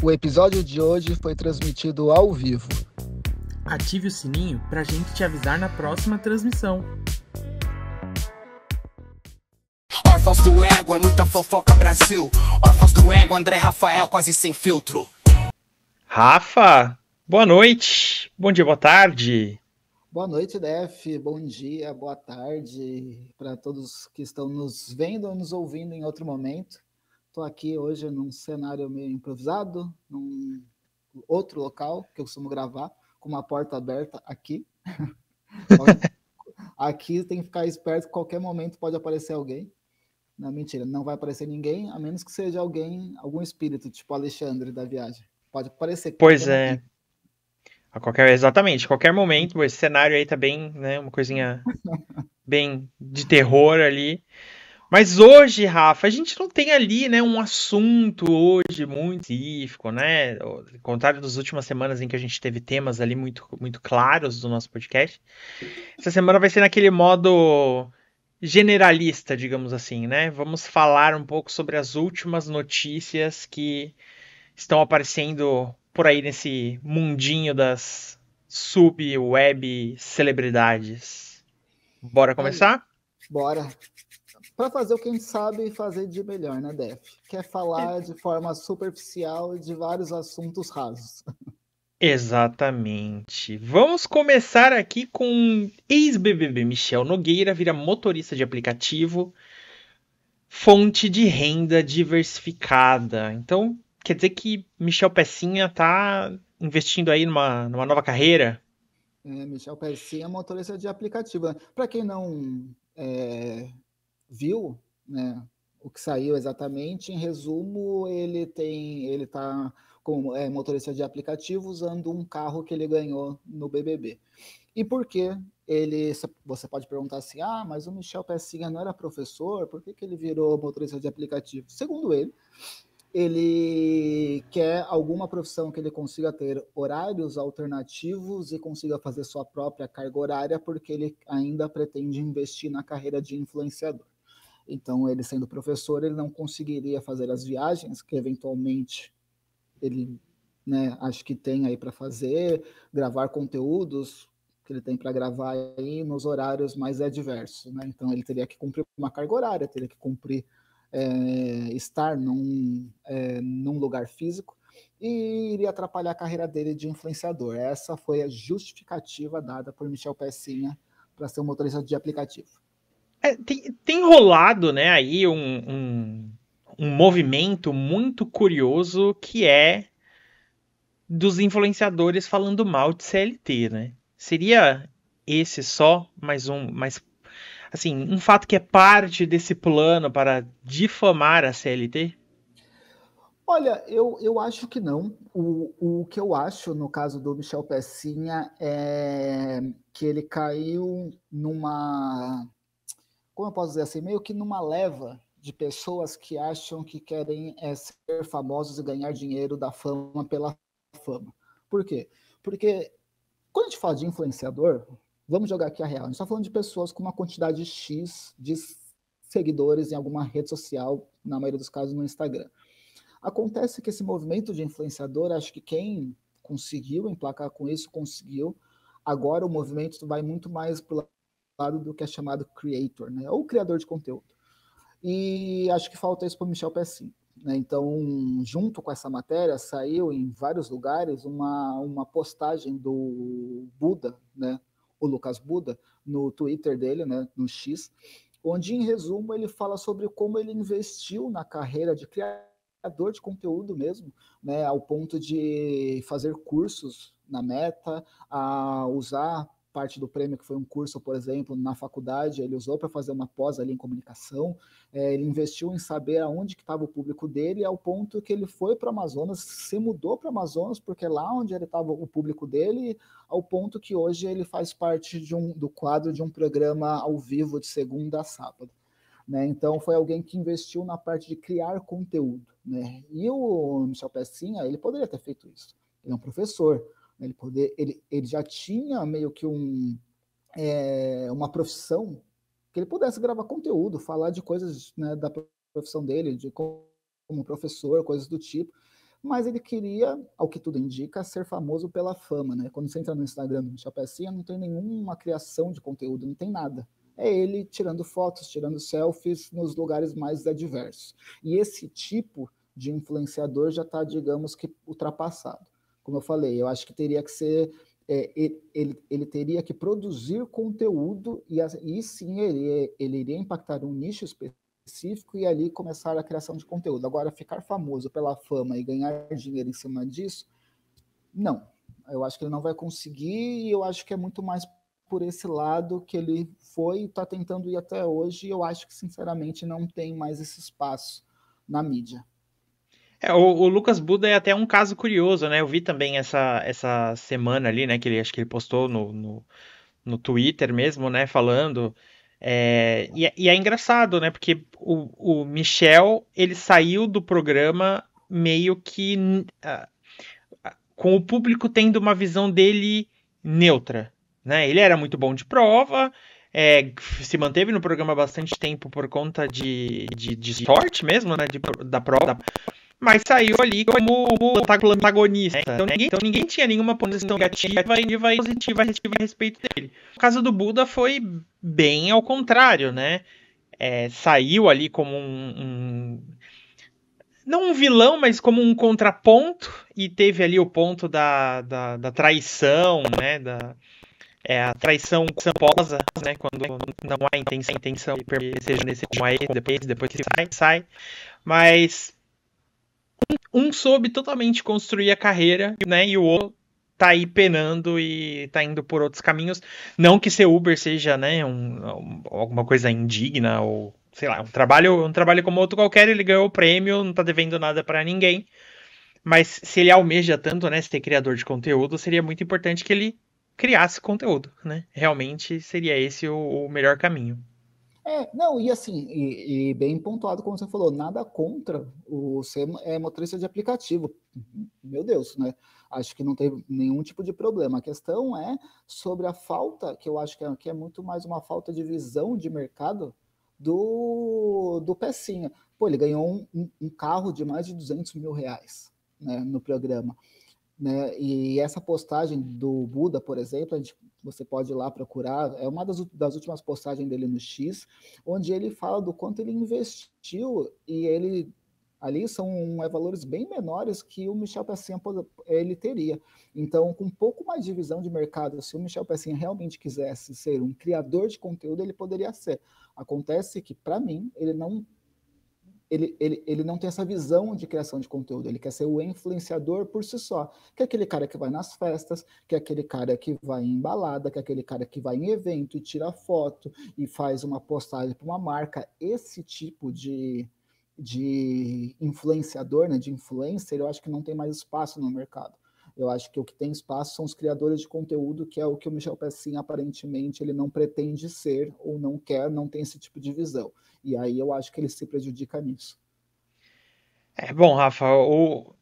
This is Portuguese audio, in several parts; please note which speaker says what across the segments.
Speaker 1: O episódio de hoje foi transmitido ao vivo.
Speaker 2: Ative o sininho pra gente te avisar na próxima transmissão.
Speaker 3: Órfãos do ego, é muita fofoca Brasil. Órfãos do ego, André Rafael quase sem filtro.
Speaker 4: Rafa, boa noite, bom dia, boa tarde.
Speaker 1: Boa noite, Def. Bom dia, boa tarde para todos que estão nos vendo ou nos ouvindo em outro momento. Estou aqui hoje num cenário meio improvisado, num outro local que eu costumo gravar, com uma porta aberta aqui. Aqui tem que ficar esperto, que qualquer momento pode aparecer alguém. Não, mentira, não vai aparecer ninguém, a menos que seja alguém, algum espírito, tipo Alexandre da viagem. Pode aparecer.
Speaker 4: Pois é, exatamente, qualquer momento, esse cenário aí tá bem, né, uma coisinha bem de terror ali. Mas hoje, Rafa, a gente não tem ali, né, um assunto hoje muito específico, né? Ao contrário das últimas semanas em que a gente teve temas ali muito, muito claros do nosso podcast. Essa semana vai ser naquele modo generalista, digamos assim, né? Vamos falar um pouco sobre as últimas notícias que estão aparecendo por aí nesse mundinho das sub-web celebridades. Bora começar?
Speaker 1: Bora. Para fazer o que a gente sabe fazer de melhor, né, Def? Quer falar de forma superficial de vários assuntos rasos.
Speaker 4: Exatamente. Vamos começar aqui com ex-BBB Michel Nogueira vira motorista de aplicativo, fonte de renda diversificada. Então, quer dizer que Michel Pecinha tá investindo aí numa nova carreira?
Speaker 1: Michel Pessinha é motorista de aplicativo. Né? Para quem não viu, né, o que saiu exatamente, em resumo, ele está como motorista de aplicativo usando um carro que ele ganhou no BBB. E por que ele, você pode perguntar assim, mas o Michel Pessinha não era professor, por que ele virou motorista de aplicativo? Segundo ele quer alguma profissão que ele consiga ter horários alternativos e consiga fazer sua própria carga horária, porque ele ainda pretende investir na carreira de influenciador. Então, ele sendo professor, ele não conseguiria fazer as viagens que eventualmente ele, né, acho que tem aí para fazer, gravar conteúdos que ele tem para gravar aí nos horários mais adversos, né? Então, ele teria que cumprir uma carga horária, teria que cumprir estar num lugar físico e iria atrapalhar a carreira dele de influenciador. Essa foi a justificativa dada por Michel Pecinha para ser um motorista de aplicativo.
Speaker 4: Tem rolado, né, aí um movimento muito curioso que é dos influenciadores falando mal de CLT, né? Seria esse só mais assim, um fato que é parte desse plano para difamar a CLT?
Speaker 1: Olha, eu acho que não. O que eu acho, no caso do Michel Pecinha, é que ele caiu numa, como eu posso dizer assim, meio que numa leva de pessoas que acham que querem ser famosos e ganhar dinheiro da fama pela fama. Por quê? Porque quando a gente fala de influenciador, vamos jogar aqui a real. A gente está falando de pessoas com uma quantidade X de seguidores em alguma rede social, na maioria dos casos no Instagram. Acontece que esse movimento de influenciador, acho que quem conseguiu emplacar com isso, conseguiu. Agora o movimento vai muito mais para o lado do que é chamado creator, né? Ou criador de conteúdo. E acho que falta isso para o Michel Pessin. Né? Então, junto com essa matéria, saiu em vários lugares uma postagem do Buda, né? O Lucas Buda, no Twitter dele, né? No X, onde, em resumo, ele fala sobre como ele investiu na carreira de criador de conteúdo mesmo, né? Ao ponto de fazer cursos na Meta, a usar parte do prêmio que foi um curso, por exemplo, na faculdade, ele usou para fazer uma pós ali em comunicação, ele investiu em saber aonde que estava o público dele, ao ponto que ele foi para o Amazonas, se mudou para o Amazonas, porque lá onde ele estava o público dele, ao ponto que hoje ele faz parte do quadro de um programa ao vivo de segunda a sábado. Né? Então foi alguém que investiu na parte de criar conteúdo. Né? E o Michel Pecinha, ele poderia ter feito isso. Ele é um professor, ele já tinha meio que uma profissão que ele pudesse gravar conteúdo, falar de coisas, né, da profissão dele, de como professor, coisas do tipo. mas ele queria, ao que tudo indica, ser famoso pela fama, né? Quando você entra no Instagram do Michel Pecinha, não tem nenhuma criação de conteúdo, não tem nada. É ele tirando fotos, tirando selfies nos lugares mais adversos. E esse tipo de influenciador já está, digamos que, ultrapassado. Como eu falei, eu acho que teria que ser... ele teria que produzir conteúdo e sim ele iria impactar um nicho específico e ali começar a criação de conteúdo. Agora, ficar famoso pela fama e ganhar dinheiro em cima disso, não. Eu acho que ele não vai conseguir e eu acho que é muito mais por esse lado que ele foi e está tentando ir até hoje e eu acho que, sinceramente, não tem mais esse espaço na mídia.
Speaker 4: O Lucas Buda é até um caso curioso, né? Eu vi também essa semana ali, né? Acho que ele postou no Twitter mesmo, né? Falando. E é engraçado, né? Porque o Michel, ele saiu do programa meio que com o público tendo uma visão dele neutra, né? Ele era muito bom de prova, se manteve no programa bastante tempo por conta de sorte mesmo, né? Da prova. Mas saiu ali como antagonista. Então ninguém tinha nenhuma posição negativa e positiva a respeito dele. No caso do Buda foi bem ao contrário, né? Saiu ali como não um vilão, mas como um contraponto. E teve ali o ponto da traição, né? A traição culposa, né? Quando não há intenção de permanecer nesse como é depois que sai. Mas um soube totalmente construir a carreira, né? E o outro tá aí penando e tá indo por outros caminhos. Não que ser Uber seja, né, alguma coisa indigna ou, sei lá, um trabalho como outro qualquer, ele ganhou o prêmio, não tá devendo nada para ninguém. Mas se ele almeja tanto, né, ser criador de conteúdo, seria muito importante que ele criasse conteúdo, né? Realmente seria esse o melhor caminho.
Speaker 1: Não, e assim, e bem pontuado, como você falou, nada contra o ser motorista de aplicativo. Meu Deus, né? Acho que não tem nenhum tipo de problema. A questão é sobre a falta, que eu acho que é muito mais uma falta de visão de mercado do Pecinha. Pô, ele ganhou um carro de mais de 200 mil reais, né, no programa. Né? E essa postagem do Buda, por exemplo, você pode ir lá procurar, é uma das últimas postagens dele no X, onde ele fala do quanto ele investiu e ele ali são valores bem menores que o Michel Pecinha ele teria. Então, com um pouco mais de visão de mercado, se o Michel Pecinha realmente quisesse ser um criador de conteúdo, ele poderia ser. Acontece que, para mim, ele não tem essa visão de criação de conteúdo, ele quer ser o influenciador por si só, que é aquele cara que vai nas festas, que é aquele cara que vai em balada, que é aquele cara que vai em evento e tira foto e faz uma postagem para uma marca. Esse tipo de influenciador, né, de influencer, eu acho que não tem mais espaço no mercado. Eu acho que o que tem espaço são os criadores de conteúdo, que é o que o Michel Pecinha, aparentemente, ele não pretende ser ou não quer, não tem esse tipo de visão. E aí eu acho que ele se prejudica nisso.
Speaker 4: Bom, Rafa, o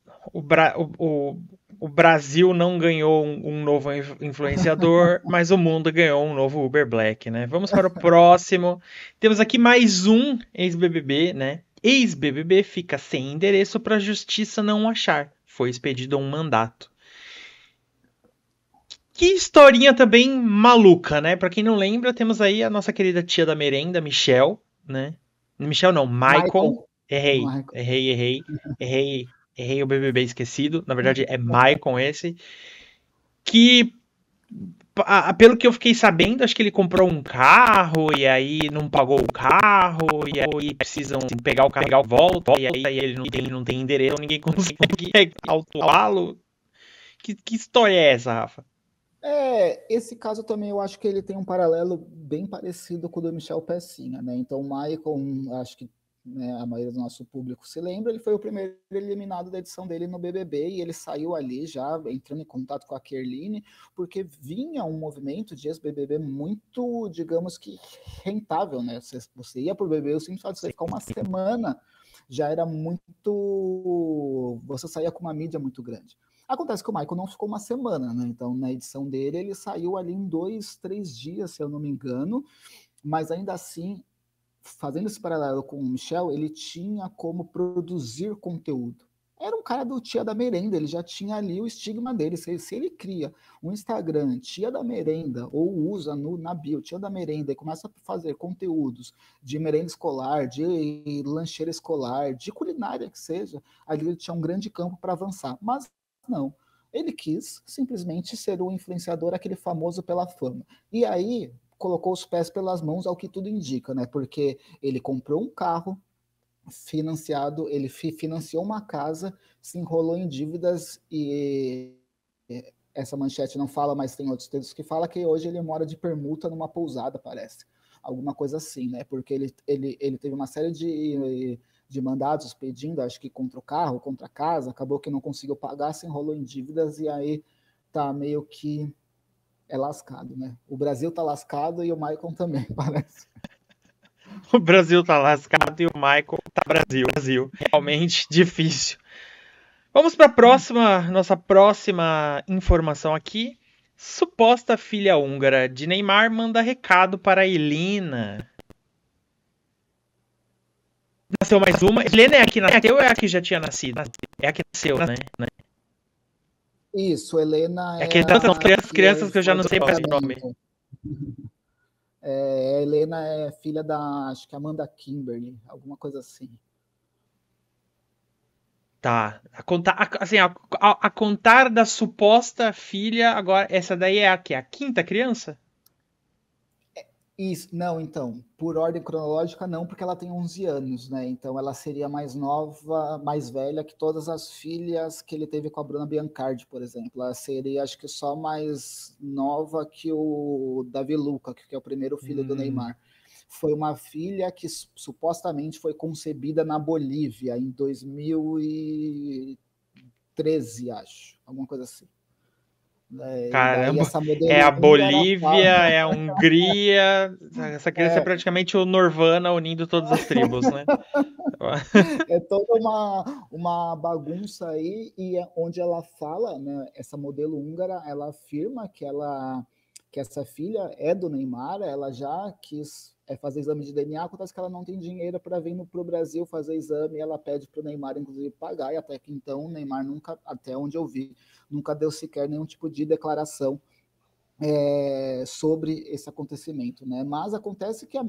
Speaker 4: Brasil não ganhou um novo influenciador, mas o mundo ganhou um novo Uber Black, né? Vamos para o próximo. Temos aqui mais um ex-BBB, né? Ex-BBB fica sem endereço para a justiça não achar. Foi expedido um mandato. Que historinha também maluca, né? Para quem não lembra, temos aí a nossa querida tia da merenda, Michelle, né? Michelle não, Michael. Errei o BBB esquecido. Na verdade é Michael esse. Que, pelo que eu fiquei sabendo, acho que ele comprou um carro e aí não pagou o carro e aí precisam pegar o carro de volta e aí ele não tem endereço, ninguém consegue autuá-lo. Que história é essa, Rafa?
Speaker 1: Esse caso também eu acho que ele tem um paralelo bem parecido com o do Michel Pecinha, né? Então, o Michael, acho que, né, a maioria do nosso público se lembra, ele foi o primeiro eliminado da edição dele no BBB e ele saiu ali já entrando em contato com a Kerline, porque vinha um movimento de ex-BBB muito, digamos que, rentável, né? Você ia pro BBB, o simples fato de você ficar uma semana já era muito... Você saía com uma mídia muito grande. Acontece que o Michael não ficou uma semana, né? Então, na edição dele, ele saiu ali em 2, 3 dias, se eu não me engano, mas ainda assim, fazendo esse paralelo com o Michel, ele tinha como produzir conteúdo, era um cara do Tia da Merenda, ele já tinha ali o estigma dele. Se ele cria um Instagram, Tia da Merenda, ou usa na bio, Tia da Merenda, e começa a fazer conteúdos de merenda escolar, de lancheira escolar, de culinária que seja, ali ele tinha um grande campo para avançar. Mas não, ele quis simplesmente ser o influenciador, aquele famoso pela fama. E aí colocou os pés pelas mãos, ao que tudo indica, né? Porque ele comprou um carro financiado, ele financiou uma casa, se enrolou em dívidas e essa manchete não fala, mas tem outros textos que fala que hoje ele mora de permuta numa pousada, parece. Alguma coisa assim, né? Porque ele teve uma série de mandados pedindo, acho que contra o carro, contra a casa, acabou que não conseguiu pagar, se enrolou em dívidas e aí tá meio que lascado, né? O Brasil tá lascado e o Michael também, parece.
Speaker 4: O Brasil tá lascado e o Michael tá Brasil. Realmente difícil. Vamos para nossa próxima informação aqui. Suposta filha húngara de Neymar manda recado para Helena. Nasceu mais uma. Helena é a que nasceu ou é a que já tinha nascido? É a que nasceu, né?
Speaker 1: Isso, Helena
Speaker 4: é que são crianças que eu já não sei mais o nome.
Speaker 1: A Helena é filha da, acho que Amanda Kimberly, alguma coisa assim.
Speaker 4: Tá. A contar da suposta filha, agora, essa daí é a quê? A quinta criança?
Speaker 1: Isso, não, então, por ordem cronológica não, porque ela tem 11 anos, né? Então ela seria mais nova, mais velha que todas as filhas que ele teve com a Bruna Biancardi, por exemplo. Ela seria, acho que só mais nova que o Davi Luca, que é o primeiro filho do Neymar. Foi uma filha que supostamente foi concebida na Bolívia em 2013, acho, alguma coisa assim.
Speaker 4: Caramba, é a Bolívia, é a Hungria, essa criança é praticamente o Norvana unindo todas as tribos, né?
Speaker 1: É toda uma bagunça aí, e onde ela fala, né, essa modelo húngara, ela afirma que essa filha é do Neymar, ela já quis fazer exame de DNA, acontece que ela não tem dinheiro para vir para o Brasil fazer exame, e ela pede para o Neymar, inclusive, pagar, e até que então o Neymar nunca, até onde eu vi, nunca deu sequer nenhum tipo de declaração sobre esse acontecimento, né? Mas acontece que a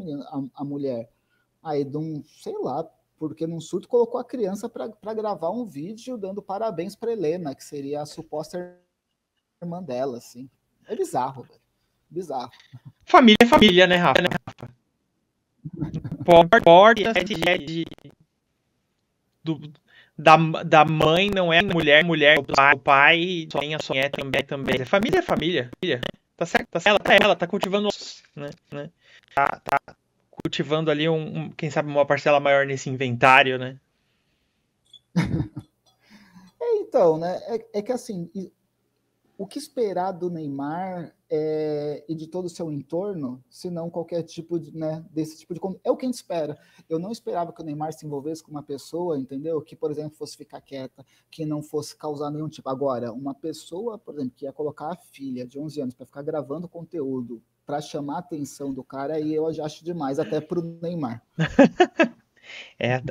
Speaker 1: mulher, aí de sei lá, porque num surto colocou a criança para gravar um vídeo dando parabéns para Helena, que seria a suposta irmã dela, assim. É bizarro, velho. Bizarro.
Speaker 4: Família é família, né, Rafa? Pode da mãe não é mulher, o pai tem a sua também. Família é família. Tá certo? Ela tá cultivando, né? Tá cultivando ali quem sabe uma parcela maior nesse inventário, né?
Speaker 1: Então, né? É que assim, o que esperar do Neymar e de todo o seu entorno, se não qualquer tipo de, né, desse tipo de... É o que a gente espera. Eu não esperava que o Neymar se envolvesse com uma pessoa, entendeu? Que, por exemplo, fosse ficar quieta, que não fosse causar nenhum tipo... Agora, uma pessoa, por exemplo, que ia colocar a filha de 11 anos para ficar gravando conteúdo para chamar a atenção do cara, aí eu já acho demais, até pro Neymar.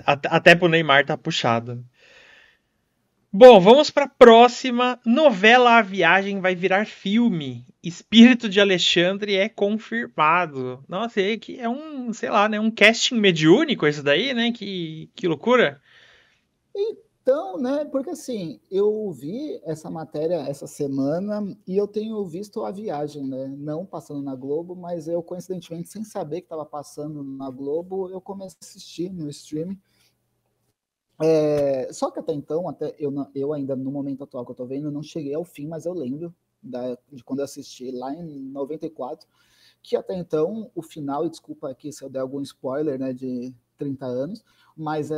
Speaker 4: Até pro Neymar tá puxado. Bom, vamos para a próxima. Novela A Viagem vai virar filme. Espírito de Alexandre é confirmado. Nossa, que é sei lá, né? Um casting mediúnico isso daí, né? Que loucura.
Speaker 1: Então, né? Porque assim, eu vi essa matéria essa semana e eu tenho visto A Viagem, né? Não passando na Globo, mas eu, coincidentemente, sem saber que estava passando na Globo, eu comecei a assistir no streaming. Só que até então, eu ainda no momento atual que eu tô vendo, não cheguei ao fim, mas eu lembro de quando eu assisti lá em 94, que até então o final, e desculpa aqui se eu der algum spoiler, né, de 30 anos, mas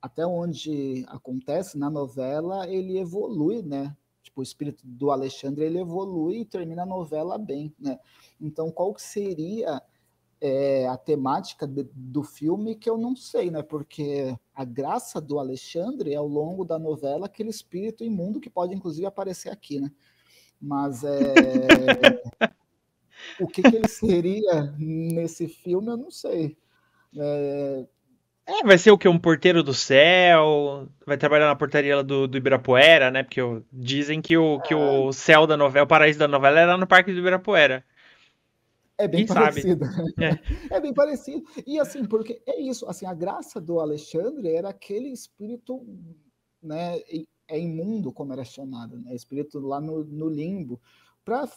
Speaker 1: até onde acontece na novela, ele evolui, né? Tipo, o espírito do Alexandre, ele evolui e termina a novela bem, né? Então, qual que seria a temática do filme, que eu não sei, né? Porque a graça do Alexandre é ao longo da novela aquele espírito imundo que pode inclusive aparecer aqui, né? Mas o que ele seria nesse filme, eu não sei.
Speaker 4: Vai ser o quê? Um porteiro do céu? Vai trabalhar na portaria lá do Ibirapuera, né? Porque dizem que o céu da novela, o paraíso da novela era no Parque do Ibirapuera.
Speaker 1: É bem
Speaker 4: Quem sabe?
Speaker 1: parecido.
Speaker 4: É,
Speaker 1: É bem parecido. E assim, porque é isso, assim, a graça do Alexandre era aquele espírito, né, é imundo, como era chamado, né, espírito lá no limbo. Para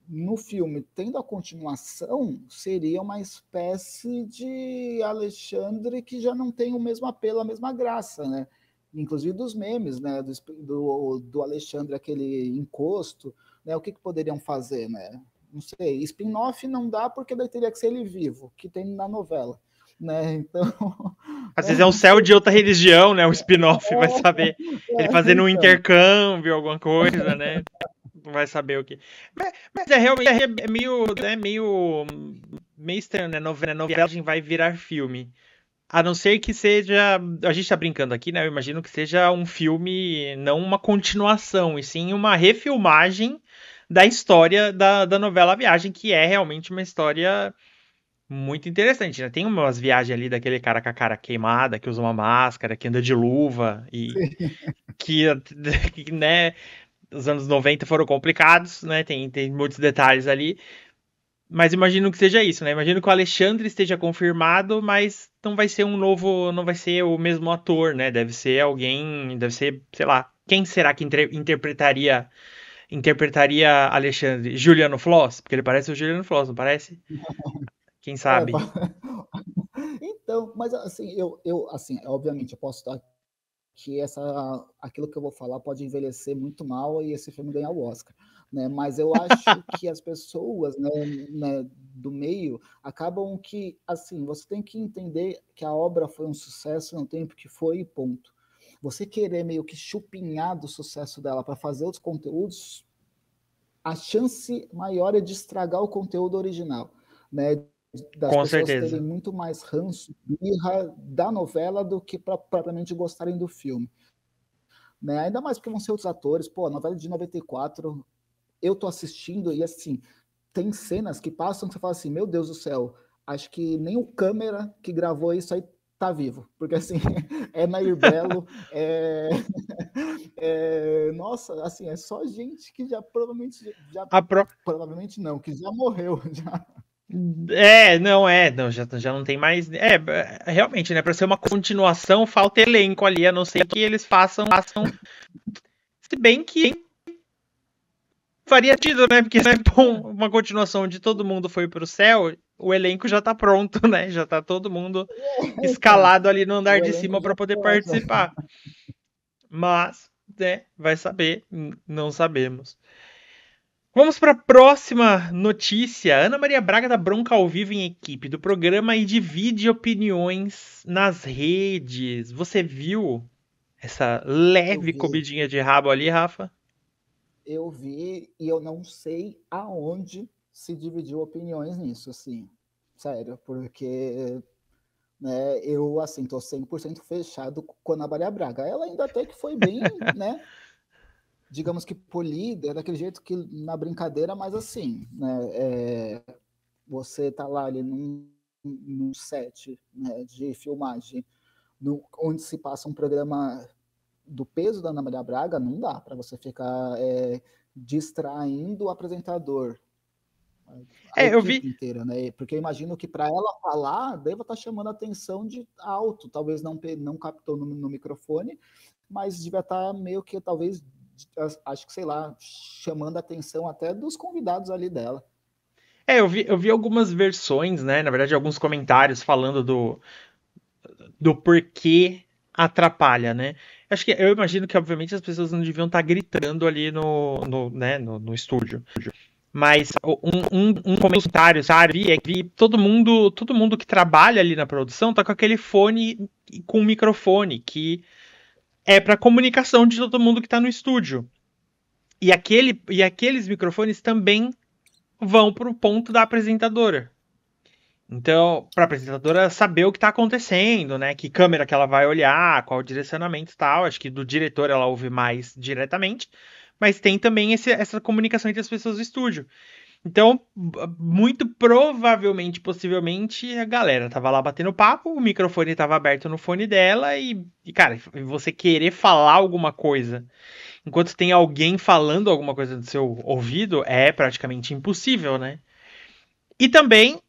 Speaker 1: no filme, tendo a continuação, seria uma espécie de Alexandre que já não tem o mesmo apelo, a mesma graça, né? Inclusive dos memes, né? Do Alexandre, aquele encosto, né? O que poderiam fazer, né? Não sei, spin-off não dá porque daí teria que ser ele vivo, que tem na novela, né? Então,
Speaker 4: às vezes é um
Speaker 1: não
Speaker 4: céu
Speaker 1: sei.
Speaker 4: de outra religião, né? O spin-off vai saber. Ele fazendo um
Speaker 1: Então,
Speaker 4: intercâmbio, alguma coisa, né? Não vai saber o que. Mas é realmente meio estranho, né? Novela vai virar filme. A não ser que seja. A gente tá brincando aqui, né? Eu imagino que seja um filme, não uma continuação, e sim uma refilmagem da história da novela A Viagem, que é realmente uma história muito interessante, né? Tem umas viagens ali daquele cara com a cara queimada, que usa uma máscara, que anda de luva, e que, né, os anos 90 foram complicados, né? Tem muitos detalhes ali. Mas imagino que seja isso, né? Imagino que o Alexandre esteja confirmado, mas não vai ser não vai ser o mesmo ator, né? Deve ser alguém, deve ser, sei lá, quem será que interpretaria Alexandre? Juliano Floss? Porque ele parece o Juliano Floss, não parece? Quem
Speaker 1: é,
Speaker 4: sabe?
Speaker 1: então, mas assim, assim, obviamente, eu posso estar que aquilo que eu vou falar pode envelhecer muito mal e esse filme ganhar o Oscar, né? Mas eu acho que as pessoas, né, do meio acabam que, assim, você tem que entender que a obra foi um sucesso no tempo que foi e ponto. Você querer meio que chupinhar do sucesso dela para fazer os conteúdos, a chance maior é de estragar o conteúdo original, né? Das
Speaker 4: Com
Speaker 1: pessoas terem
Speaker 4: certeza.
Speaker 1: muito mais ranço, birra da novela do que propriamente gostarem do filme. Né? Ainda mais porque vão ser outros atores. Pô, a novela de 94, eu tô assistindo e assim, tem cenas que passam que você fala assim, meu Deus do céu, acho que nem o câmera que gravou isso aí tá vivo. Porque assim, é Nair Belo, nossa, assim, é só gente que
Speaker 4: A pro...
Speaker 1: provavelmente não, que já morreu. Já.
Speaker 4: Não, já não tem mais. Realmente, né? Pra ser uma continuação, falta elenco ali, a não ser que eles façam. Se bem que faria sentido, né? Porque é bom uma continuação de todo mundo foi pro céu, o elenco já tá pronto, né? Já tá todo mundo
Speaker 1: Então,
Speaker 4: escalado ali no andar
Speaker 1: o
Speaker 4: de
Speaker 1: elenco
Speaker 4: cima
Speaker 1: já
Speaker 4: para poder
Speaker 1: foi.
Speaker 4: participar. Mas, né, vai saber, não sabemos. Vamos para a próxima notícia. Ana Maria Braga dá bronca ao vivo em equipe do programa e divide opiniões nas redes. Você viu essa
Speaker 1: Eu
Speaker 4: leve
Speaker 1: vi,
Speaker 4: comidinha de rabo ali, Rafa?
Speaker 1: eu vi e eu não sei aonde se dividiu opiniões nisso, assim. Sério, porque né, eu assim tô 100% fechado com a Ana Maria Braga. Ela ainda até que foi bem, né, digamos que polida, daquele jeito que na brincadeira, mas assim, né, você tá lá ali num set, né, de filmagem, onde se passa um programa do peso da Ana Maria Braga, não dá para você ficar distraindo o apresentador, a
Speaker 4: Eu
Speaker 1: equipe
Speaker 4: vi.
Speaker 1: inteira, né? Porque eu imagino que para ela falar, deva estar chamando a atenção de alto, talvez não captou no microfone, mas devia estar meio que, talvez, acho que, sei lá, chamando a atenção até dos convidados ali dela.
Speaker 4: Eu vi algumas versões, né? Na verdade, alguns comentários falando do porquê atrapalha, né? Acho que eu imagino que, obviamente, as pessoas não deviam estar gritando ali no estúdio. Mas um comentário, sabe, é que todo mundo que trabalha ali na produção tá com aquele fone com um microfone que é para comunicação de todo mundo que tá no estúdio. E aqueles microfones também vão pro ponto da apresentadora. Então, para a apresentadora saber o que está acontecendo, né? Que câmera que ela vai olhar, qual o direcionamento e tal. Acho que do diretor ela ouve mais diretamente, mas tem também essa comunicação entre as pessoas do estúdio. Então, muito provavelmente, possivelmente, a galera tava lá batendo papo, o microfone tava aberto no fone dela cara, você querer falar alguma coisa enquanto tem alguém falando alguma coisa no seu ouvido é praticamente impossível, né? E também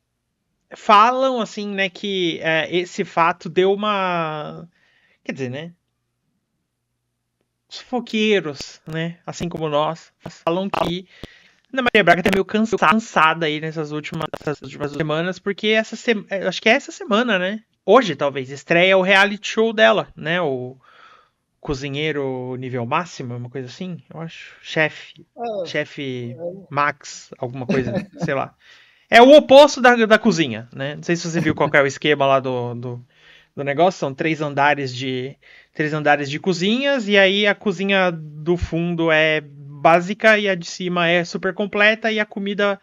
Speaker 4: falam, assim, né, que esse fato deu uma... Quer dizer, né? Os foqueiros, né, assim como nós, falam que Ana Maria Braga tá meio cansada aí nessas últimas semanas, porque acho que é essa semana, né? Hoje, talvez, estreia o reality show dela, né? O Cozinheiro Nível Máximo, uma coisa assim, eu acho. Chefe Max, alguma coisa, sei lá. É o oposto da cozinha, né? Não sei se você viu qual é o esquema lá do negócio. São três andares de cozinhas, e aí a cozinha do fundo é básica e a de cima é super completa, e a comida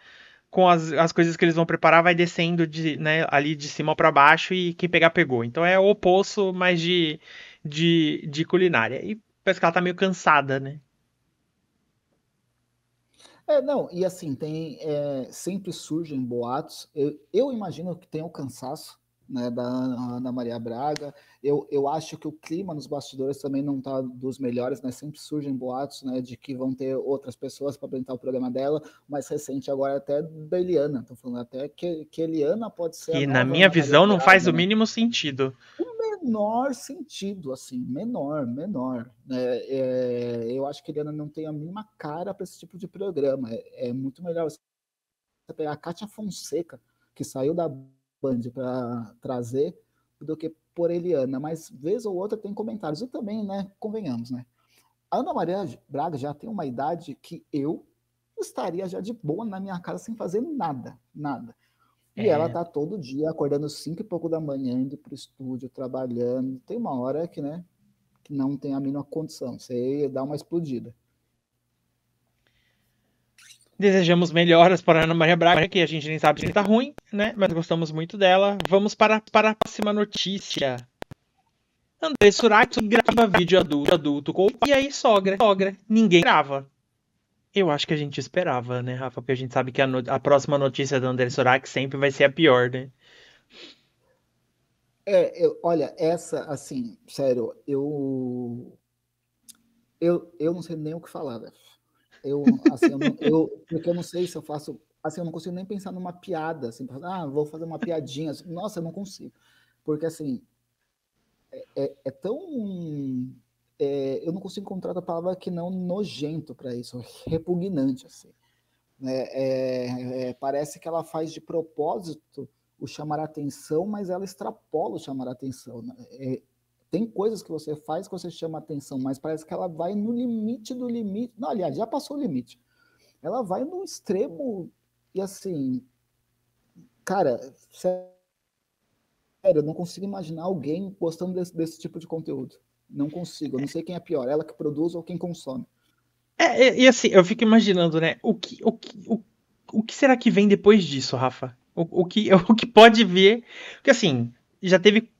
Speaker 4: com as coisas que eles vão preparar vai descendo né, ali de cima para baixo, e quem pegar pegou. Então é o oposto, mas de culinária. E parece que ela tá meio cansada, né?
Speaker 1: Não, e assim, sempre surgem boatos. Eu imagino que tem o cansaço, né, da Ana Maria Braga. Eu acho que o clima nos bastidores também não está dos melhores, né? Sempre surgem boatos, né, de que vão ter outras pessoas para apresentar o programa dela. O mais recente agora até da Eliana. Estão falando até que Eliana pode ser a
Speaker 4: E na
Speaker 1: nova
Speaker 4: minha
Speaker 1: Ana Maria
Speaker 4: visão não faz
Speaker 1: Braga,
Speaker 4: o
Speaker 1: né?
Speaker 4: mínimo sentido.
Speaker 1: Menor sentido, assim, menor. Eu acho que a Eliana não tem a mínima cara para esse tipo de programa. É muito melhor você pegar a Kátia Fonseca, que saiu da Band para trazer, do que por Eliana. Mas vez ou outra tem comentários. E também, né, convenhamos, né? A Ana Maria Braga já tem uma idade que eu estaria já de boa na minha casa sem fazer nada. E ela tá todo dia acordando 5 e pouco da manhã, indo pro estúdio, trabalhando. Tem uma hora que, né, que não tem a mínima condição. Você dá uma explodida.
Speaker 4: Desejamos melhoras para Ana Maria Braga, que a gente nem sabe se tá ruim, né? Mas gostamos muito dela. Vamos para a próxima notícia. André Surak grava vídeo adulto com e aí sogra. Ninguém grava. Eu acho que a gente esperava, né, Rafa? Porque a gente sabe que a próxima notícia do André Surak sempre vai ser a pior, né?
Speaker 1: Olha, essa, assim, sério, eu não sei nem o que falar, né? Assim, porque eu não sei se eu faço, assim, eu não consigo nem pensar numa piada, assim, vou fazer uma piadinha, assim. Nossa, eu não consigo, porque, assim, é tão, eu não consigo encontrar a palavra que não nojento para isso, repugnante, assim, né? Parece que ela faz de propósito o chamar a atenção, mas ela extrapola o chamar a atenção, né? Tem coisas que você faz que você chama atenção, mas parece que ela vai no limite do limite. Não, aliás, já passou o limite. Ela vai no extremo e assim, cara, sério, eu não consigo imaginar alguém gostando desse tipo de conteúdo. Não consigo, eu não sei quem é pior, ela que produz ou quem consome.
Speaker 4: E assim, eu fico imaginando, né? O que será que vem depois disso, Rafa? O que pode vir? Porque assim, já teve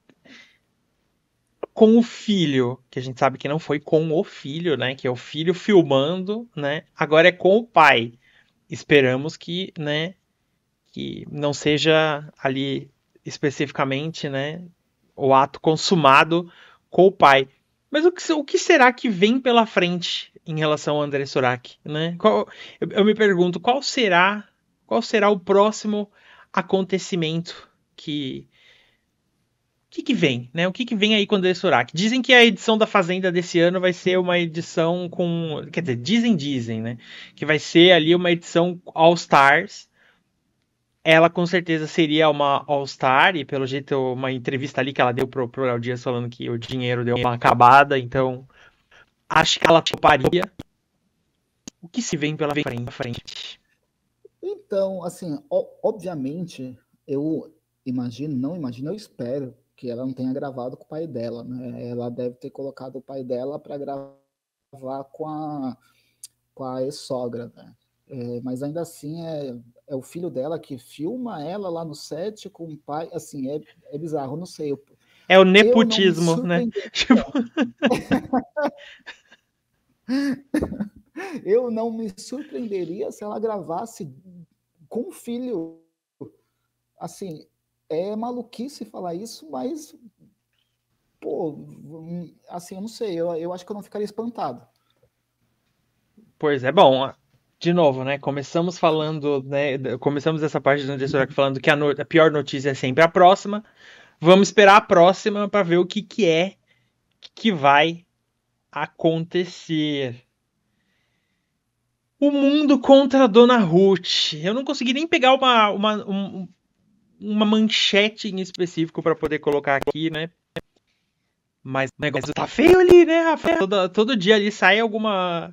Speaker 4: com o filho, que a gente sabe que não foi com o filho, né? Que é o filho filmando, né? Agora é com o pai. Esperamos que, né? Que não seja ali especificamente, né? O ato consumado com o pai. Mas o que será que vem pela frente em relação ao André Surak, né? Eu me pergunto qual será o próximo acontecimento que vem, né? O que vem aí com o André Surak? Dizem que a edição da Fazenda desse ano vai ser uma edição com, quer dizer, dizem, né? Que vai ser ali uma edição All Stars. Ela com certeza seria uma All-Star, e pelo jeito uma entrevista ali que ela deu pro Léo Dias falando que o dinheiro deu uma acabada, então acho que ela toparia. O que se vem pela frente?
Speaker 1: Então, assim, obviamente, eu eu espero que ela não tenha gravado com o pai dela, né? Ela deve ter colocado o pai dela para gravar com a ex-sogra, né? Mas ainda assim é o filho dela que filma ela lá no set com o pai, assim, é bizarro, não sei.
Speaker 4: É o
Speaker 1: Eu não me
Speaker 4: nepotismo, né?
Speaker 1: surpreenderia. Eu não me surpreenderia se ela gravasse com um filho. Assim, é maluquice falar isso, mas, pô, assim, eu não sei, eu acho que eu não ficaria espantado.
Speaker 4: Pois é, bom, de novo, né? Começamos falando, né? Começamos essa parte do Noticiário falando que a pior notícia é sempre a próxima. Vamos esperar a próxima para ver o que que vai acontecer. O mundo contra a Dona Ruth. Eu não consegui nem pegar uma manchete em específico para poder colocar aqui, né? Mas o negócio tá feio ali, né, Rafael? Todo dia ali sai alguma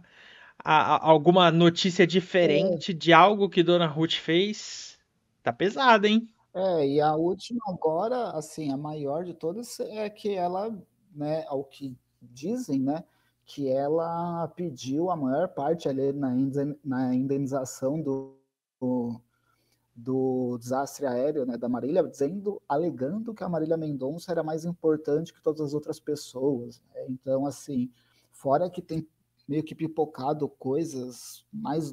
Speaker 4: notícia diferente de algo que Dona Ruth fez. Tá pesado, hein?
Speaker 1: E a última agora, assim, a maior de todas é que ela, né, ao que dizem, né, que ela pediu a maior parte ali na indenização do desastre aéreo, né, da Marília, alegando que a Marília Mendonça era mais importante que todas as outras pessoas. Então, assim, fora que tem meio que pipocado coisas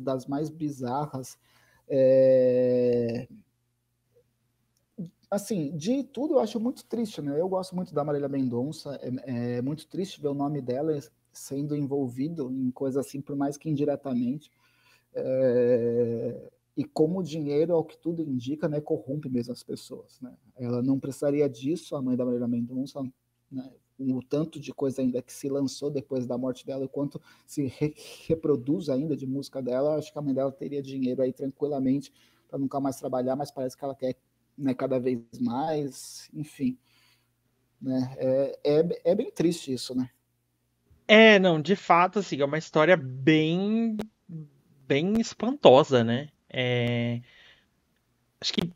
Speaker 1: das mais bizarras, assim, de tudo eu acho muito triste, né? Eu gosto muito da Marília Mendonça, é muito triste ver o nome dela sendo envolvido em coisas assim, por mais que indiretamente. E como o dinheiro, ao que tudo indica, né, corrompe mesmo as pessoas, né? Ela não precisaria disso, a mãe da Marília Mendonça, né? O tanto de coisa ainda que se lançou depois da morte dela, o quanto se reproduz ainda de música dela, acho que a mãe dela teria dinheiro aí tranquilamente para nunca mais trabalhar, mas parece que ela quer, né, cada vez mais, enfim, né? É bem triste isso, né?
Speaker 4: Não, de fato, assim, é uma história bem espantosa, né? Acho que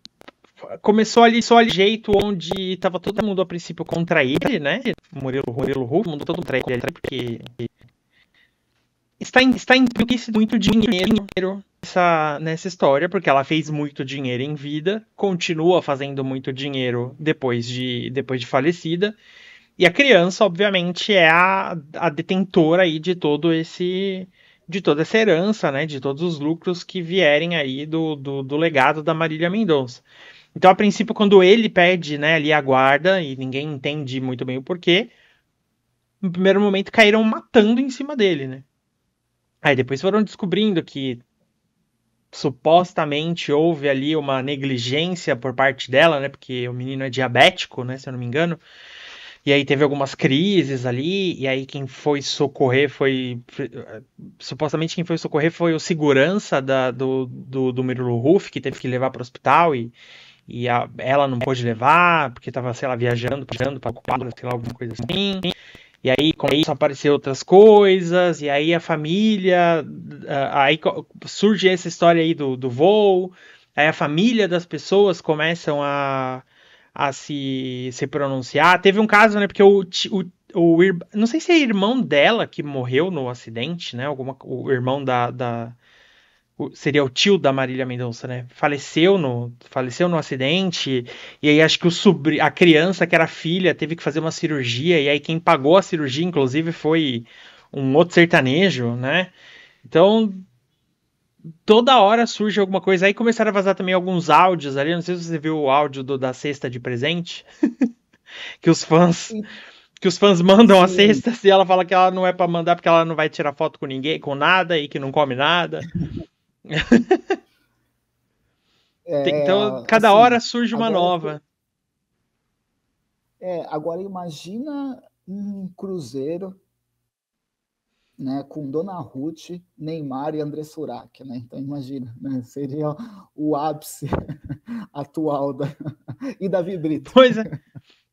Speaker 4: começou ali só de jeito onde tava todo mundo a princípio contra ele, né? Murilo Huff, todo mundo contra ele, porque está implícito muito dinheiro nessa história, porque ela fez muito dinheiro em vida, continua fazendo muito dinheiro depois de falecida, e a criança, obviamente, é a detentora aí de toda essa herança, né, de todos os lucros que vierem aí do legado da Marília Mendonça. Então, a princípio, quando ele pede, né, ali a guarda, e ninguém entende muito bem o porquê, no primeiro momento caíram matando em cima dele, né? Aí depois foram descobrindo que supostamente houve ali uma negligência por parte dela, né? Porque o menino é diabético, né? Se eu não me engano. E aí teve algumas crises ali, e aí quem foi socorrer supostamente quem foi socorrer foi o segurança do Murilo Huff, que teve que levar para o hospital, e ela não pôde levar, porque estava, sei lá, viajando para ocupar, sei lá, alguma coisa assim. E aí começam a aparecer outras coisas, e aí a família, aí surge essa história aí do voo, aí a família das pessoas começam a se pronunciar. Teve um caso, né, porque não sei se é irmão dela que morreu no acidente, né, o irmão seria o tio da Marília Mendonça, né? Faleceu no acidente, e aí acho que a criança, que era filha, teve que fazer uma cirurgia, e aí quem pagou a cirurgia, inclusive, foi um outro sertanejo, né? Então, toda hora surge alguma coisa. Aí começaram a vazar também alguns áudios ali, não sei se você viu o áudio da cesta de presente, que os fãs mandam a cesta, e ela fala que ela não é pra mandar porque ela não vai tirar foto com ninguém, com nada, e que não come nada. Então, cada
Speaker 1: assim,
Speaker 4: hora surge uma nova.
Speaker 1: Agora imagina um cruzeiro, né, com Dona Ruth, Neymar e André Surak, né? Então imagina, né? Seria o ápice atual e Davi Brito.
Speaker 4: Pois é.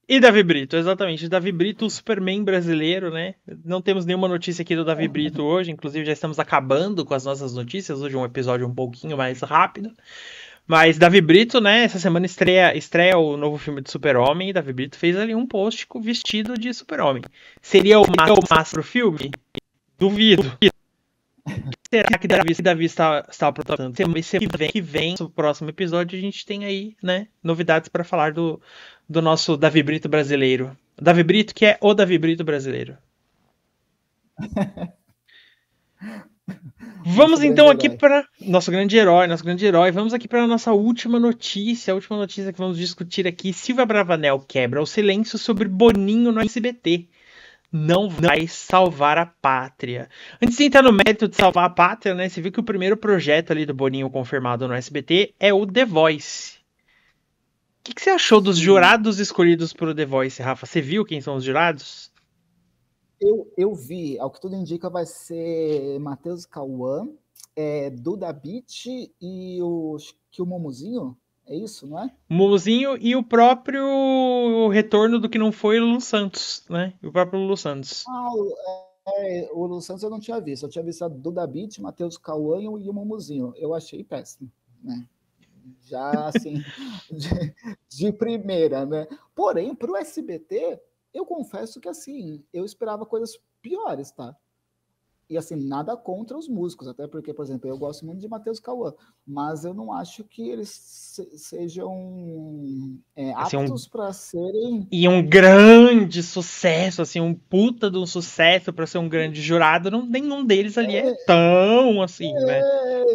Speaker 4: E Davi Brito, exatamente. Davi Brito, o Superman brasileiro, né? Não temos nenhuma notícia aqui do Davi Brito hoje, inclusive já estamos acabando com as nossas notícias. Hoje é um episódio um pouquinho mais rápido. Mas Davi Brito, né, essa semana estreia o novo filme de Super-Homem, e Davi Brito fez ali um post vestido de Super-Homem. Seria o máximo pro filme? Duvido. Será que Davi está protagonizando? Semana que vem, no próximo episódio, a gente tem aí, né, novidades para falar do nosso Davi Brito brasileiro. Davi Brito, que é o Davi Brito brasileiro. Vamos
Speaker 1: grande
Speaker 4: então aqui
Speaker 1: herói.
Speaker 4: para nosso grande herói. Vamos aqui para a nossa última notícia. A última notícia que vamos discutir aqui. Silvia Bravanel quebra o silêncio sobre Boninho no SBT. Não vai salvar a pátria. Antes de entrar no mérito de salvar a pátria, né? Você viu que o primeiro projeto ali do Boninho confirmado no SBT é o The Voice. O que você achou dos jurados escolhidos para o The Voice, Rafa? Você viu quem são os jurados?
Speaker 1: Eu vi, ao que tudo indica, vai ser Matheus Cauã, Duda Beat e o Momuzinho. É isso, não é?
Speaker 4: O Mumuzinho e o próprio retorno do que não foi o Lulu Santos, né? O próprio Lulu Santos.
Speaker 1: O Lulu Santos eu não tinha visto. Eu tinha visto a Duda Beat, Matheus Cauã e o Momuzinho. Eu achei péssimo, né? Já, assim, de primeira, né? Porém, para o SBT, eu confesso que, assim, eu esperava coisas piores, tá? E, assim, nada contra os músicos, até porque, por exemplo, eu gosto muito de Matheus Cauã, mas eu não acho que eles sejam
Speaker 4: Assim,
Speaker 1: aptos para serem...
Speaker 4: E um grande sucesso, assim, um puta de um sucesso para ser um grande jurado, nenhum deles ali é tão assim, né?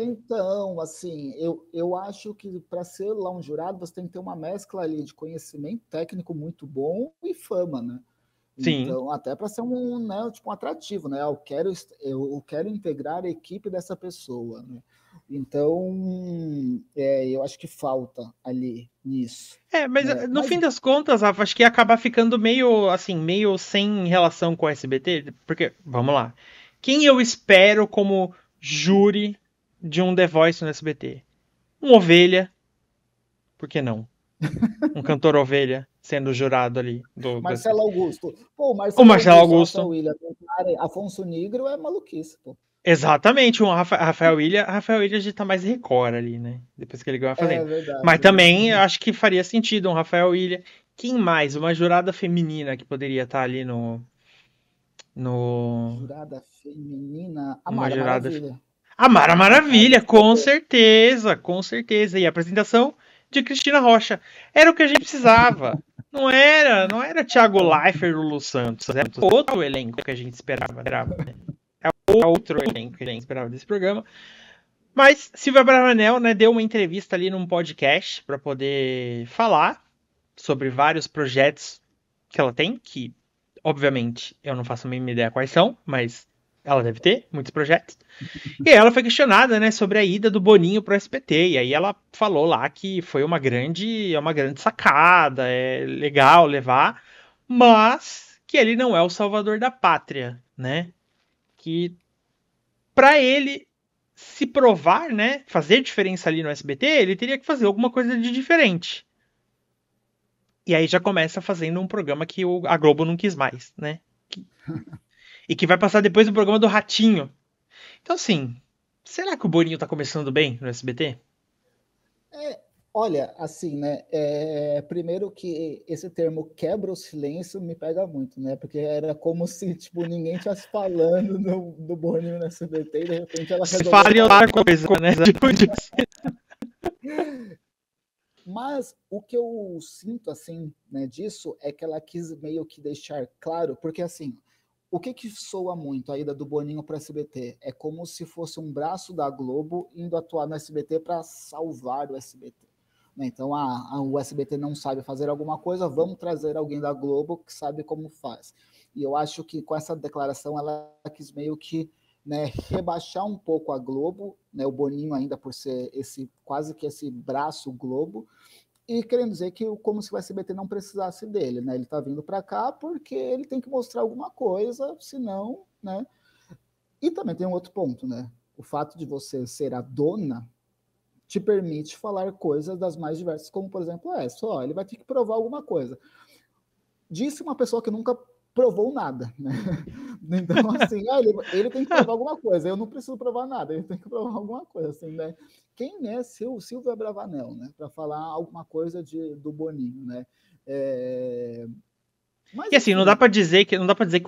Speaker 1: Então, assim, eu acho que para ser lá um jurado, você tem que ter uma mescla ali de conhecimento técnico muito bom e fama, né?
Speaker 4: Sim.
Speaker 1: Então, até para ser um atrativo, né? Eu quero integrar a equipe dessa pessoa, né? Então, eu acho que falta ali nisso.
Speaker 4: Mas no fim das contas, Rafa, acho que ia acabar ficando meio sem relação com o SBT, porque, vamos lá, quem eu espero como júri de um The Voice no SBT? Um Ovelha, por que não? Um cantor Ovelha sendo jurado ali.
Speaker 1: Marcelo Augusto. Pô,
Speaker 4: o Marcelo Augusto.
Speaker 1: William, Afonso Negro é maluquice, pô.
Speaker 4: Exatamente, Rafael Ilha já tá mais Record ali, né? Depois que ele ganhou a Fazenda.
Speaker 1: Verdade.
Speaker 4: Mas também acho que faria sentido um Rafael Ilha. Quem mais? Uma jurada feminina que poderia estar ali no.
Speaker 1: Jurada feminina. Amara Maravilha.
Speaker 4: Amara Maravilha, com certeza, com certeza. E a apresentação de Cristina Rocha. Era o que a gente precisava. Não era Thiago Leifert e Lulu Santos. Era outro elenco que a gente esperava. Era outro elenco que a gente esperava desse programa. Mas Silvia Bravanel, né, deu uma entrevista ali num podcast para poder falar sobre vários projetos que ela tem, que obviamente eu não faço a mínima ideia quais são, mas ela deve ter muitos projetos. E aí ela foi questionada, né, sobre a ida do Boninho pro SBT, e aí ela falou lá que foi uma grande sacada, é legal levar, mas que ele não é o salvador da pátria, né? Que para ele se provar, né, fazer diferença ali no SBT, ele teria que fazer alguma coisa de diferente. E aí já começa fazendo um programa que a Globo não quis mais, né? E que vai passar depois do programa do Ratinho. Então, assim, será que o Boninho tá começando bem no SBT?
Speaker 1: Olha, assim, né? Primeiro que esse termo quebra o silêncio me pega muito, né? Porque era como se, tipo, ninguém estivesse falando do Boninho no SBT e de repente ela resolveu...
Speaker 4: Fale outra coisa, né?
Speaker 1: Mas o que eu sinto, assim, né, disso é que ela quis meio que deixar claro, porque, assim, o que soa muito a ida do Boninho para o SBT? É como se fosse um braço da Globo indo atuar no SBT para salvar o SBT. Então, o SBT não sabe fazer alguma coisa, vamos trazer alguém da Globo que sabe como faz. E eu acho que com essa declaração ela quis meio que, né, rebaixar um pouco a Globo, né, o Boninho ainda por ser quase que esse braço Globo, e querendo dizer que como se o SBT não precisasse dele, né? Ele está vindo para cá porque ele tem que mostrar alguma coisa, senão, né? E também tem um outro ponto, né? O fato de você ser a dona te permite falar coisas das mais diversas, como, por exemplo, essa. Ele vai ter que provar alguma coisa. Disse uma pessoa que nunca provou nada, né? Então, assim, ele tem que provar alguma coisa. Eu não preciso provar nada, ele tem que provar alguma coisa, assim, né? Quem é Silvia Bravanel, né? Para falar alguma coisa do Boninho, né?
Speaker 4: Mas, e assim, não dá para dizer que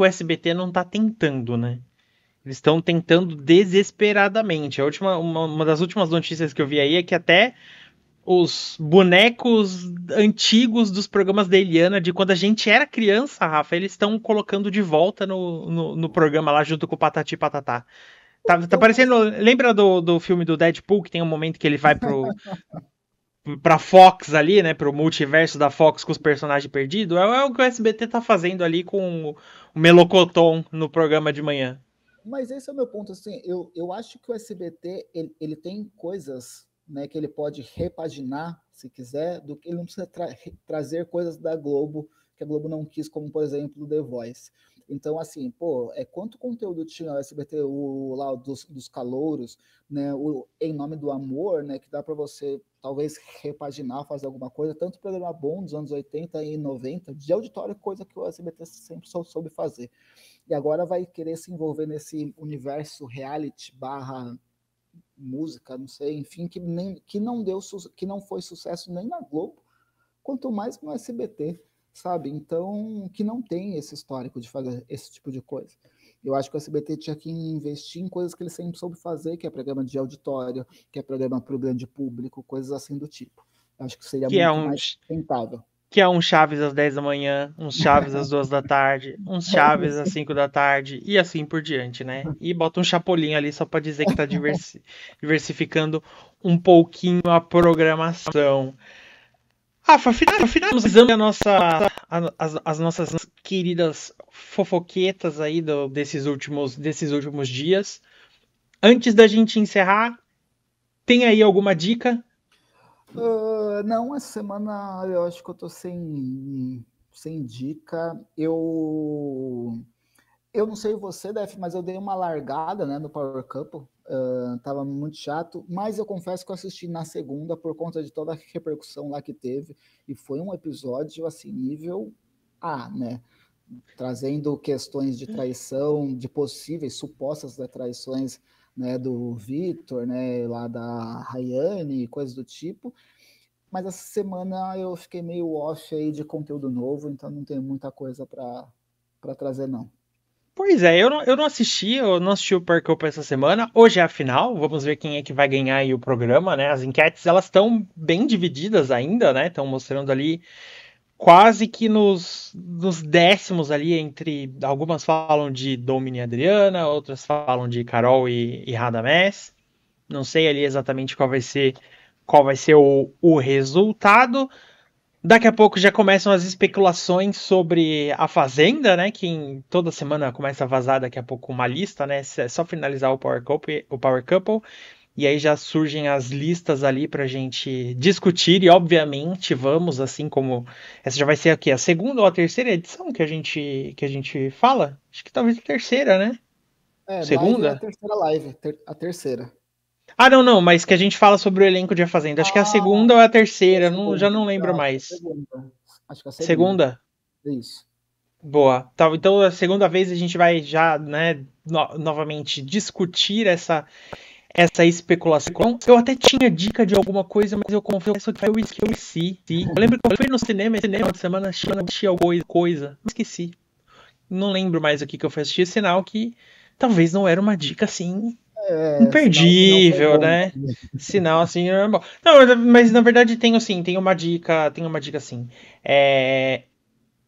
Speaker 4: o SBT não tá tentando, né? Eles estão tentando desesperadamente. Uma das últimas notícias que eu vi aí é que até os bonecos antigos dos programas da Eliana, de quando a gente era criança, Rafa, eles estão colocando de volta no programa lá junto com o Patati e Patatá. Tá parecendo. Lembra do filme do Deadpool, que tem um momento que ele vai pra Fox ali, né? Pro multiverso da Fox com os personagens perdidos? É o que o SBT tá fazendo ali com o Melocoton no programa de manhã.
Speaker 1: Mas esse é o meu ponto, assim, eu acho que o SBT, ele tem coisas, né, que ele pode repaginar, se quiser, do que ele não precisa trazer coisas da Globo, que a Globo não quis, como, por exemplo, o The Voice. Então, assim, pô, quanto conteúdo tinha o SBT, lá dos calouros, né, Em Nome do Amor, né, que dá para você, talvez, repaginar, fazer alguma coisa, tanto programa bom dos anos 80 e 90, de auditório, coisa que o SBT sempre soube fazer. E agora vai querer se envolver nesse universo reality barra música, não sei, enfim, que não foi sucesso nem na Globo, quanto mais no SBT, sabe? Então, que não tem esse histórico de fazer esse tipo de coisa. Eu acho que o SBT tinha que investir em coisas que ele sempre soube fazer, que é programa de auditório, que é programa para o grande público, coisas assim do tipo. Eu acho que seria muito mais rentável.
Speaker 4: Que é um Chaves às 10 da manhã, uns Chaves às 2 da tarde, uns Chaves às 5 da tarde e assim por diante, né? E bota um Chapolin ali só pra dizer que tá diversificando um pouquinho a programação. Rafa, finalizando as nossas queridas fofoquetas aí desses últimos dias. Antes da gente encerrar, tem aí alguma dica?
Speaker 1: Não, essa semana eu acho que eu tô sem dica. Eu não sei você, Def, mas eu dei uma largada, né, no Power Couple. Tava muito chato, mas eu confesso que eu assisti na segunda por conta de toda a repercussão lá que teve. E foi um episódio, assim, nível A, né? Trazendo questões de traição, de possíveis, supostas traições, né, do Victor, né, lá da Rayane, coisas do tipo. Mas essa semana eu fiquei meio off aí de conteúdo novo, então não tem muita coisa para trazer, não.
Speaker 4: Pois é, eu não assisti o Power Couple essa semana. Hoje é a final, vamos ver quem é que vai ganhar aí o programa, né? As enquetes, elas estão bem divididas ainda, né? Estão mostrando ali quase que nos décimos ali entre... Algumas falam de Domini e Adriana, outras falam de Carol e Radamés. Não sei ali exatamente qual vai ser o resultado. Daqui a pouco já começam as especulações sobre a Fazenda, né? Que toda semana começa a vazar daqui a pouco uma lista, né? É só finalizar o Power Couple. E aí já surgem as listas ali pra gente discutir. E obviamente vamos, assim como. Essa já vai ser aqui a segunda ou a terceira edição que a gente fala? Acho que talvez a terceira, né?
Speaker 1: Live é a
Speaker 4: Segunda?
Speaker 1: terceira live, a terceira.
Speaker 4: Ah, não, mas que a gente fala sobre o elenco de A Fazenda. Acho que é a segunda ou é a terceira, já não lembro mais.
Speaker 1: Acho que é a segunda.
Speaker 4: Segunda?
Speaker 1: Isso.
Speaker 4: Boa. Tá, então, a segunda vez a gente vai já, né, novamente discutir essa especulação. Eu até tinha dica de alguma coisa, mas eu confesso que eu esqueci. Eu lembro que eu fui no cinema de semana, assisti alguma coisa. Esqueci. Não lembro mais o que eu fui assistir, sinal que talvez não era uma dica assim imperdível, né? Sinal assim normal. Não, mas na verdade tenho uma dica assim.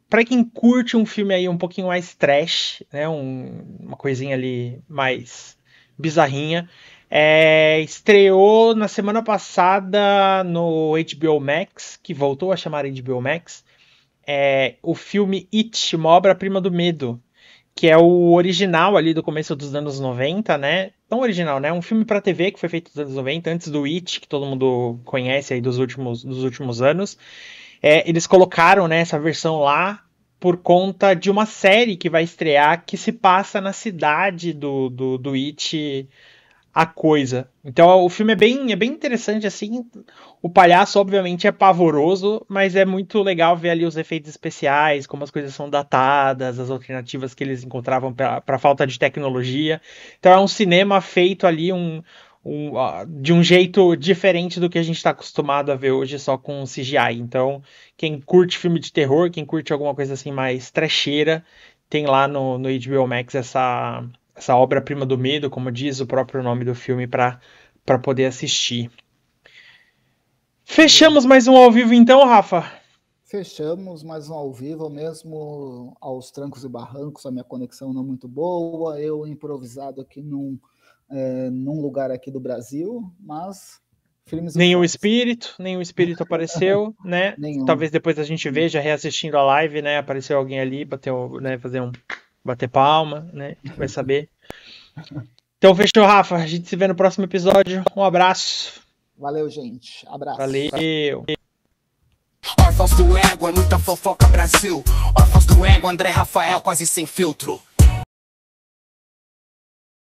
Speaker 4: Pra quem curte um filme aí um pouquinho mais trash, né? Uma coisinha ali mais bizarrinha. Estreou na semana passada no HBO Max, que voltou a chamar HBO Max, o filme It, uma obra-prima do medo, que é o original ali do começo dos anos 90, né? Não original, né? Um filme pra TV que foi feito nos anos 90, antes do It, que todo mundo conhece aí dos últimos anos. Eles colocaram, né, essa versão lá por conta de uma série que vai estrear que se passa na cidade do It, a coisa. Então o filme é bem interessante, assim. O palhaço, obviamente, é pavoroso, mas é muito legal ver ali os efeitos especiais, como as coisas são datadas, as alternativas que eles encontravam para falta de tecnologia. Então é um cinema feito ali de um jeito diferente do que a gente está acostumado a ver hoje só com CGI. Então, quem curte filme de terror, quem curte alguma coisa assim mais trecheira, tem lá no HBO Max essa obra-prima do medo, como diz o próprio nome do filme, para poder assistir. Fechamos mais um ao vivo então, Rafa?
Speaker 1: Fechamos mais um ao vivo, mesmo aos trancos e barrancos, a minha conexão não muito boa, eu improvisado aqui num num lugar aqui do Brasil, mas firmes e
Speaker 4: Nenhum
Speaker 1: fortes.
Speaker 4: espírito apareceu, né?
Speaker 1: Nenhum.
Speaker 4: Talvez depois a gente veja reassistindo a live, né? Apareceu alguém ali, né? Bater palma, né? A gente vai saber. Então fechou, Rafa. A gente se vê no próximo episódio. Um abraço.
Speaker 1: Valeu, gente. Abraço.
Speaker 4: Valeu.
Speaker 3: Órfãos do ego, é muita fofoca Brasil. Órfãos do ego, André Rafael quase sem filtro.